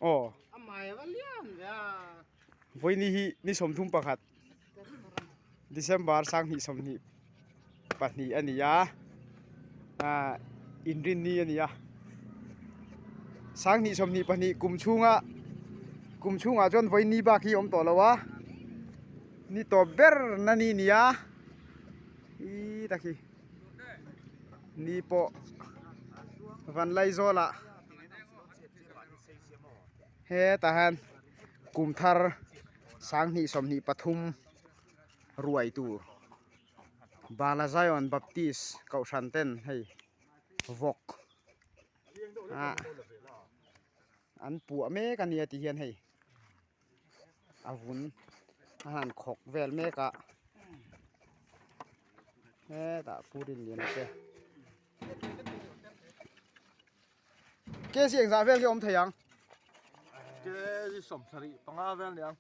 อ๋อ Amai valian ya. วันนี่สมทุ่มประคัดDesember สร้างหิสมนิปัตนีอันนี้ยาอินรินนี่อันนี้ยาสร้างหิสมนิปัตนีกุมชุงอ่ะจนวันนี้บาคีอมตัวแล้ววะนี่ตัวเบอร์นั่นนี่ยาอีตะกี้นี่ปอวันไลโซละเฮ้ตาฮันกุมทาร์สร้างหิสมนิปทุมรวยตัวบาลาไซออนบัพติสเกาชันเต้นให้วอกอันปัวเมกันเนี่ยที่เห็นให้อาวุธอาหารขกเวลเมกะเฮ้ตาพูดเรียนเจ้เกษียงสาเวลที่อมเทียงเจ้าสมศรีปังอาเวลยัง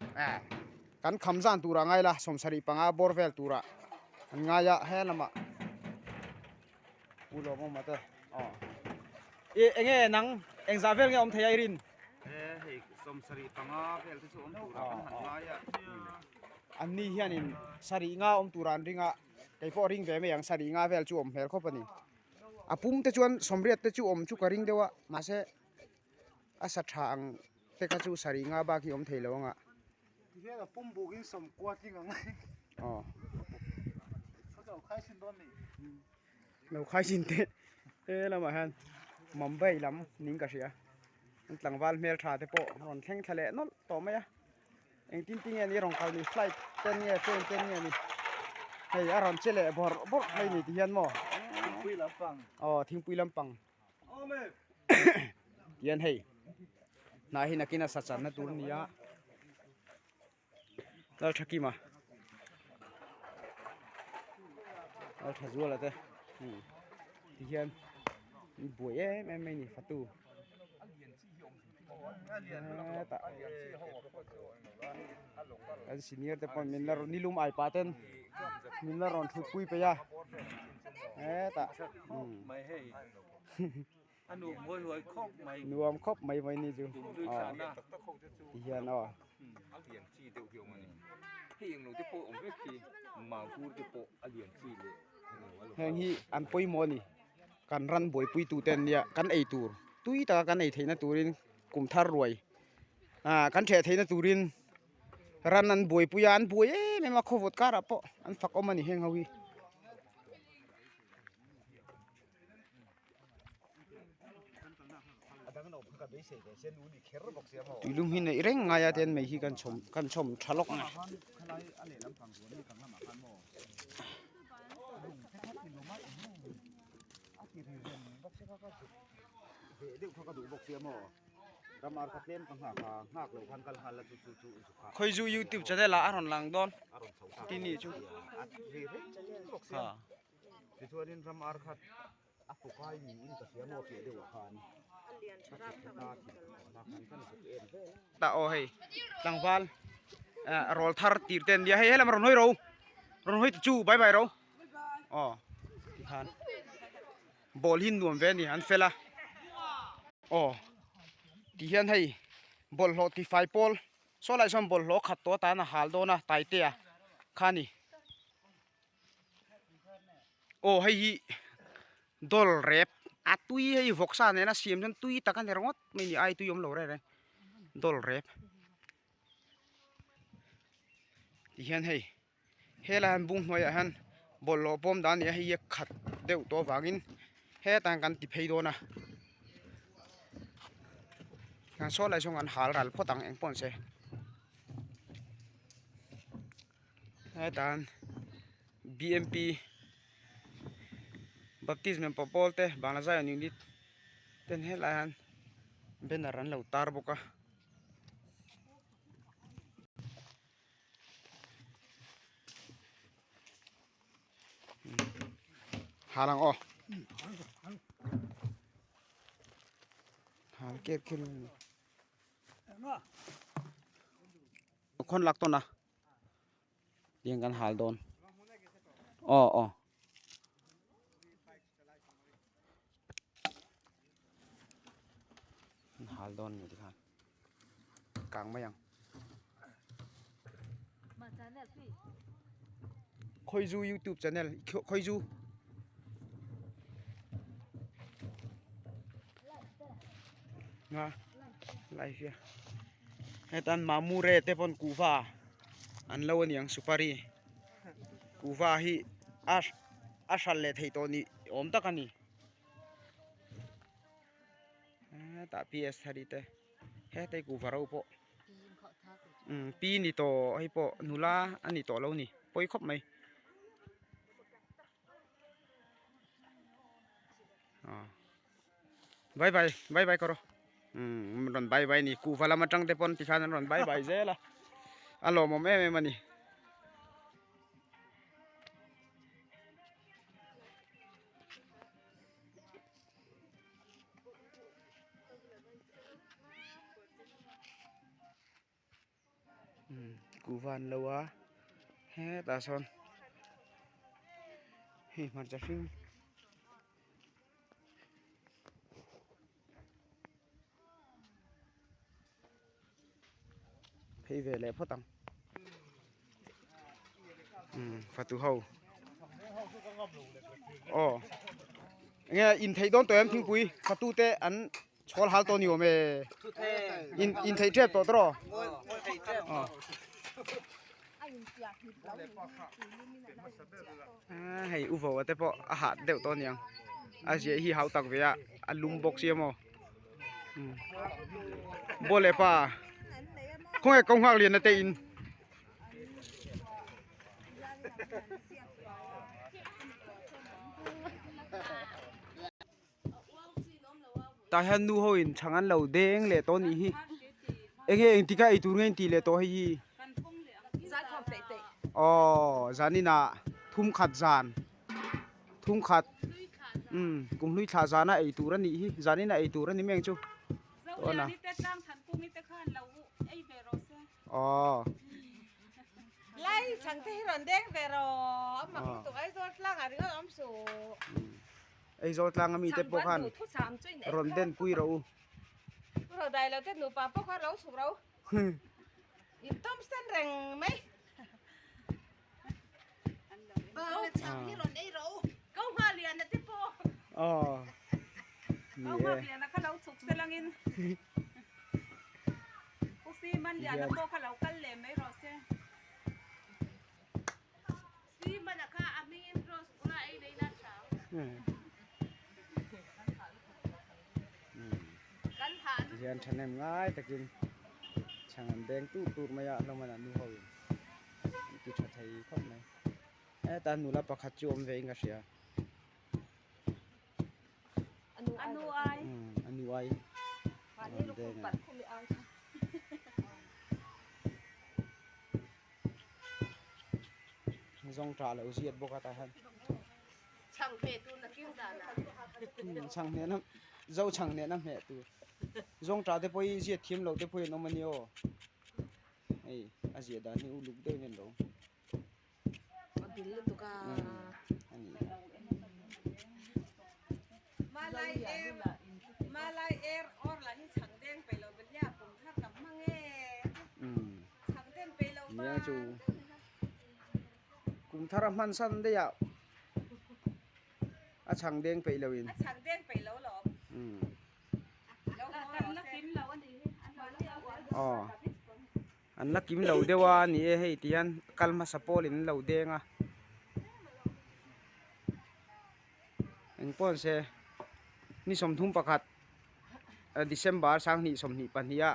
กันคำสั่งตัวระไงล่ะสมศรีปังอาบอร์เวลตัวระง่ายอะเฮ้ละมะพูดลงมาเถอะอ๋อเอ็งเอ็นังเอ็งสาเวลที่อมเทียรินให้สมศรีปังอาเวลที่สุดตัวหันง่ายอันนี้เฮียนินสรีงาอมตุรันริงะไก่พอริงเวไม่ยังสรีงาเวลจูอมเฮลคอปนี่อาปุ่มเตจวนสมเรียดเตจูอมจูกริงเดวะมาเสอาสัตทางเตกจูสรีงาบากิอมเทลวงะที่นี่ปุ่มบุกินสมกวดจริงไงอ๋อเขาจะขายสินต้นนี่เราขายสินเตแล้วมาฮันมุมไบลำนิ่งกระเสียตั้งวันเมลทราเตโปรอนแข่งทะเลนั่นต่อไหมอะเองจริงๆนี่รองเขานี่ไฟล์เต้นเนี่ยนี่ให้อารอนเชลล์บอร์ไม่นี่ที่เห็นมั้งปุยลำปังอ๋อทิ้งปุยลำปังยันให้นายนักกินสัจจ์นะตัวนี้อ่ะเราทักกี้มาเราทักจั่วแล้วเต้ที่เห็นบวยไม่นี่ฟัตูตาอันซีเนียร์แต่พอมินลารนี่ลุมไอปาเต้นมินลารอนทุกปุยไปยะตาไม่ให้อันนู้นรวยครบไม่นวมครบไม่ไว้นี่จูอ๋อที่เห็นอ๋ออันเดียนซีเดียวเดียวมันที่ยังหนูจะโปะผมไม่ขี่มาพูดจะโปะอันเดียนซีเลยแห่งนี้อันปุยมอนี่กันรันบวยปุยตูเต้นเนี่ยกันไอตูตุยตากันไอเทนตูรินกลุ่มทารวยกันเฉะเทนตูรินรันนันบวยปุยอันบวยไม่มาขวดการะปะอันฝักออกมานี่แห่งเฮาวีตุลุมหินไอเร่งง่ายเต็นไม่ฮีกันชมทะลกนะคอยดู YouTube จะได้ละอารอนหลังดอนที่นี่จูตาโอ้ยตังฟัลรอลทาร์ตีร์เต็นเดียให้เฮลัมรอนห้อยจูบายเราอ๋อที่ทานบอลหินดวงเวนี่อันเฟล่าอ๋อที่เห็นให้บอลโหที่ไฟบอลโซไลซ์บอลโหขัดตัวตาหน้าฮัลโดนะไตเตียขานี่โอ้ให้ดอลเรปอัตุยให้ฟอกซ่าเนี่ยนะเสียมจนตุยตะกันเรื่องวัดไม่มีไอตุยมโลเร่เลยดอลเรปที่เห็นให้เฮลันบุ้งหน่อยฮันบอลโลปอมด้านนี้ให้ขัดเดี๋ยวตัววากินเฮต่างกันติดเพย์โดนะงานโซไลซ์งานหารัลพอต่างเองปอนเซ่เฮต่าง BMP บัพติสเมนปอปอลเต้บางละใจอันนี้เต้นเฮลันเป็นอะไรเราตาร์บุกะหาลังอ๋อหาเก็บขึ้นคนหลักต้นนะเรียงกันหาโดนอ๋อหาโดนอยู่ที่ข้าง กลางมายัง มาจานเนี่ยพี่ คอยดู YouTube channel คอยดูนะไลฟ์ya hetan mamure te pon kuva an lo ni ang supari kuva hi asal le thei to ni om takani ta ps thari te he te kuva ro po ปีนเขาทัก pi ni to hi po nula ani to lo ni poi khop mai bye bye bye bye karo ron bye bye ni kuva la matang te pon tikhan ron bye bye zela alo mo me mani kuvan lawa he ta son hi mar cha ring phê về lẽ phát tăng phát tu hậu nghe in thấy đón tụi em thinh quý phát tu tê ăn chol hal to nhiều mẹ in thấy chết to đó hay u vào tê po hạt đều to nhiều dễ hi hậu tắc về lum bọc xiêm mò bố lẽ pa không ai công hoàng liền là tên ta han nu hoin changan lo deng le to ni hi enge enti ka itu ngen ti le to hi zani na thum khat zan thum khat kum lui tha zana ai tu ran ni hi zani na ai tu ran ni meng chu to na lai chẳng thấy ròn đen về rồi mà cũng tụi ấy rồi lang à đứa ông sủ ai rồi lang mi te po khan ron den pui ro rồi đây là cái nụ bà po khan lâu sủ đâu im tom sen rèn mấy chẳng thấy ròn đây rồi câu hoa liền là tiếp po câu hoa liền là cái lâu sụp xe lang in si man liền là po cái lâu cắt lẻ mấy rồi xe si man là cái amin rồi cũng là ai đấy là sao Dian chanem ngai takin changan deng tu maya lomana nu ho ki tha thai khop nai ta nula pakhat chom ve nga sia anu ai anu ai pani lu ku pat khu mi ang zong tra lo ziat boka ta han chẳng về tu là kiêng già nào chang ne nam zo chang ne nam he tu zong tra te poi ziat thim lo te poi no mani o ei a ziat da ni u luk de nen lo bil lu tu ka ani malai air or là hi chẳng đen phải lo bên nhà cùng thắt cắm mang nghe chẳng đen phải lo ni a chu kum thara man san de ya a chang deng pe lo in chẳng đen phải lo lọ an la kim lo dewa ni e hei tian kalma sapol in lo denga eng pon se ni som thum pakhat December sang ni som ni pania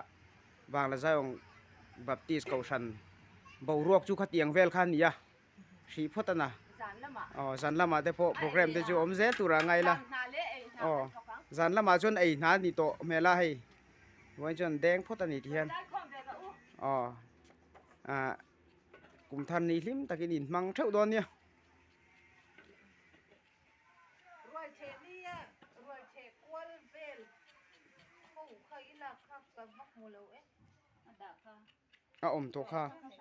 wang la zaong baptist kausan bo ruak chu khatiang vel khan nia hri photana zan lama te po program te chu om zel tura ngai la zan lama chon ei na ni to mela hei wai chon deng photani thian kum than ni hlim takin in mang theu don nia rồi chế đi rồi chế qual vel không khai là khắp cả bắc mồ lầu ấy om to kha